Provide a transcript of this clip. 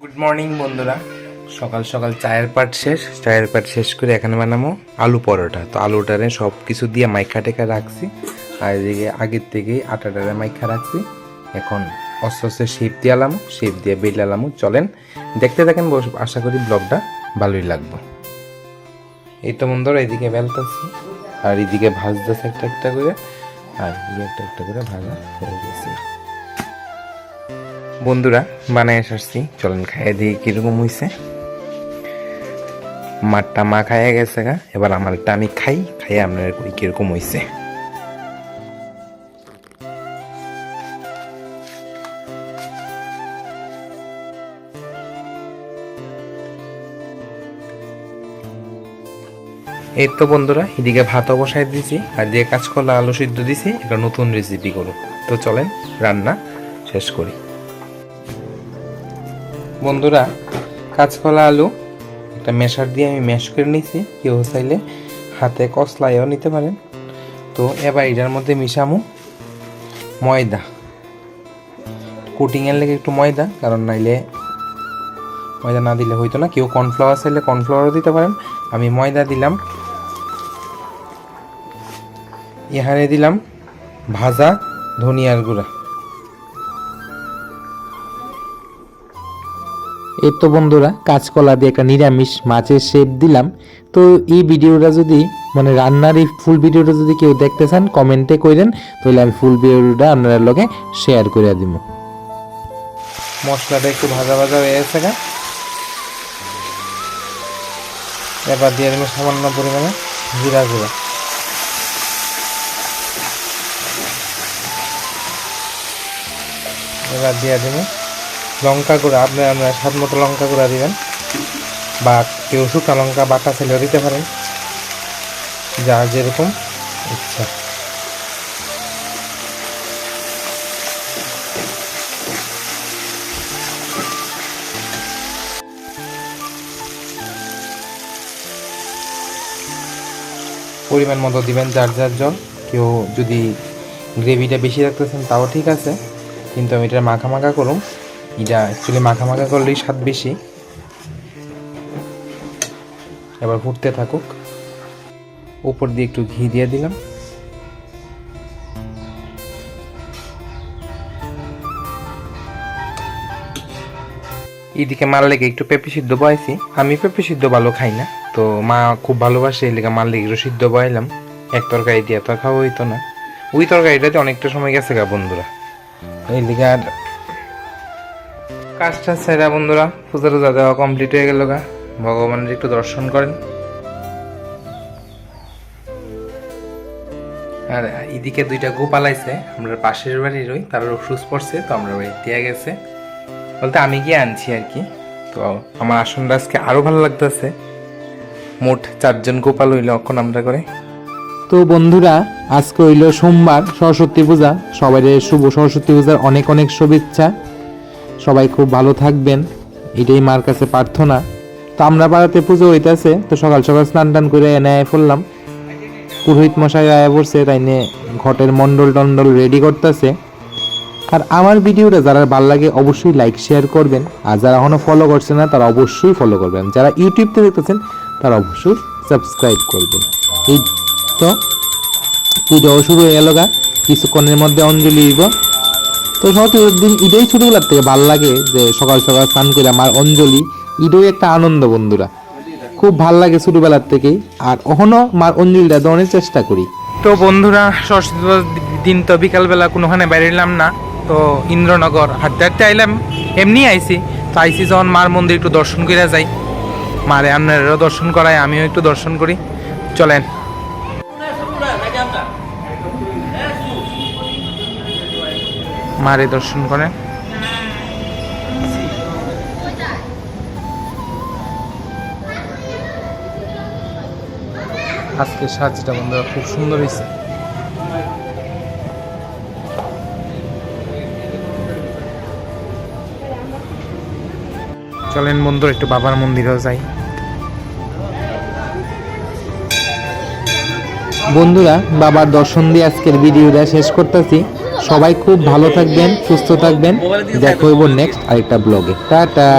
Good morning বন্ধুরা। সকাল সকাল চায়ের পাট শেষ করে এখানে বানাবো আলু পরোটা। তো আলুটারে সব কিছু দিয়ে মাইখা টেখা রাখছি, আর এদিকে আগের থেকেই আটাটারে মাইখা রাখছি। এখন আস্তে আস্তে শেপ দিয়ে বেলালামু। চলেন দেখতে থাকেন, আশা করি ব্লগটা ভালোই লাগবে। এই তো বন্ধুরা এদিকে বেলতেছি আর এদিকে ভাজতেছে একটা একটা করে, আর একটা একটা করে ভাজা হয়ে গেছে। বন্ধুরা বানায় আসছি, চলেন খাইয়ে দিয়ে কিরকম হয়েছে। মারটা মা খাইয়া গেছে গা, এবার আমারটা আমি খাইয়ে আপনার কই কিরকম হয়েছে। এই তো বন্ধুরা এদিকে ভাতও বসাই দিছি, আর দিয়ে কাঁচকলা আলু সিদ্ধ দিছি। একটা নতুন রেসিপি করো, তো চলেন রান্না শেষ করি। বন্ধুরা কাঁচকলা আলু একটা মেশার দিয়ে আমি ম্যাশ করে নিয়েছি, কেউ চাইলে হাতে কসলাইও নিতে পারেন। তো এবার এটার মধ্যে মিশামু ময়দা, কোটিংয়ের লেগে একটু ময়দা, কারণ নাইলে ময়দা না দিলে হইতো না। কেউ কর্নফ্লাওয়ার চাইলে কর্নফ্লাওয়ারও দিতে পারেন। আমি ময়দা দিলাম, এখানে দিলাম ভাজা ধনিয়ার গুঁড়া। এই তো বন্ধুরা কাঁচকলা দিয়ে একটা নিরামিষ মাছের শেপ দিলাম। তো এই ভিডিওটা যদি মানে রান্নার এই ফুল ভিডিওটা যদি কেউ দেখতে চান কমেন্টে কইরেন, তাহলে আমি ফুল ভিডিওটা আপনাদের লগে শেয়ার করে দিব। মশলাটা একটু ভাজা ভাজা হয়ে গেছে, এবার দিয়ে দেবো সামান্য পরিমাণে জিরা গুঁড়া। এবার দিয়ে দেবো লঙ্কা গুঁড়া। আপনারা স্বাদ মতো লঙ্কা গুঁড়া দিবেন, বা কেউ শুকনো লঙ্কা বাটা ছেলেও দিতে পারেন, যা যেরকম ইচ্ছা। পরিমাণ মতো দিবেন যার যার জল। কেউ যদি গ্রেভিটা বেশি রাখতেছেন তাও ঠিক আছে, কিন্তু আমি এটা মাখা মাখা করুম। এটা অ্যাকচুয়ালি মাখা মাখা করলেই স্বাদ বেশি। এবার ফুটতে থাকুক, উপর দিয়ে একটু ঘি দিয়ে দিলাম। এদিকে মার লেগে একটু পেঁপে সিদ্ধ বয়েছি। আমি পেঁপে সিদ্ধ ভালো খাই না, তো মা খুব ভালোবাসে, এই লেগে মার লেগে একটু সিদ্ধ বয়ালাম। এক তরকারি দিয়ে তো খাওয়া হইতো না, ওই তরকারিটাতে অনেকটা সময় গেছে গা বন্ধুরা। এই লেগে আর কাজটা সেরা বন্ধুরা। পূজা টুজা দেওয়া কমপ্লিট হয়ে গেল গা, ভগবানের একটু দর্শন করেন। আর এদিকে দুইটা গোপাল আইছে, আমরা পাশের বাড়িরই, তার অসুস্থ পড়ছে, তো আমরা বাড়ি দিয়ে গেছে বলতে আমি গিয়ে আনছি আর কি। তো আমার আসনটা আজকে আরো ভালো লাগতেছে। মোট 4 জন গোপাল হইলো এখন আমরা করে। তো বন্ধুরা আজকে হইল সোমবার, সরস্বতী পূজা। সবাই শুভ সরস্বতী পূজার অনেক অনেক শুভেচ্ছা। সবাই খুব ভালো থাকবেন, এটাই মার কাছে প্রার্থনা। তো আমরা পাড়াতে পুজো হইতেছে, তো সকাল সকাল স্নান টান করে এনে ফেললাম। পুরোহিত মশাই আয়া পড়ছে, তাই নিয়ে ঘটের মন্ডল টন্ডল রেডি করতেছে। আর আমার ভিডিওটা যারা ভালো লাগে অবশ্যই লাইক শেয়ার করবেন, আর যারা এখনো ফলো করছে না তারা অবশ্যই ফলো করবেন, যারা ইউটিউবতে দেখতেছেন তারা অবশ্যই সাবস্ক্রাইব করবেন। এই তো পুজোও শুরু হয়ে গেল গা, কিছুক্ষণের মধ্যে অঞ্জলি দিব। তো দিন ঈদেই ছোটবেলার থেকে ভাল লাগে যে সকাল সকাল স্নান করে আমার অঞ্জলি, ঈদও একটা আনন্দ বন্ধুরা, খুব ভাল লাগে ছোটবেলার থেকেই। আর এখনো মার অঞ্জলিটা দেওয়ার চেষ্টা করি। তো বন্ধুরা সরস্বতী দিন তো বিকালবেলা কোনোখানে বেরোলাম না, তো ইন্দ্রনগর হাঁটতে হাঁটতে আইলাম, এমনি আইছি। তো আইসি যখন মার মন্দির একটু দর্শন করে যাই, মারে আপনারাও দর্শন করায়, আমিও একটু দর্শন করি। চলেন মারে দর্শন করেন। আজকে সাজটা বন্ধুরা খুব সুন্দর হয়েছে। চলেন বন্ধুরা একটু বাবার মন্দিরেও যাই। বন্ধুরা বাবার দর্শন দিয়ে আজকের ভিডিওটা শেষ করতেছি। সবাই খুব ভালো থাকবেন, সুস্থ থাকবেন। দেখা হইব নেক্সট আরেকটা ব্লগে। টাটা।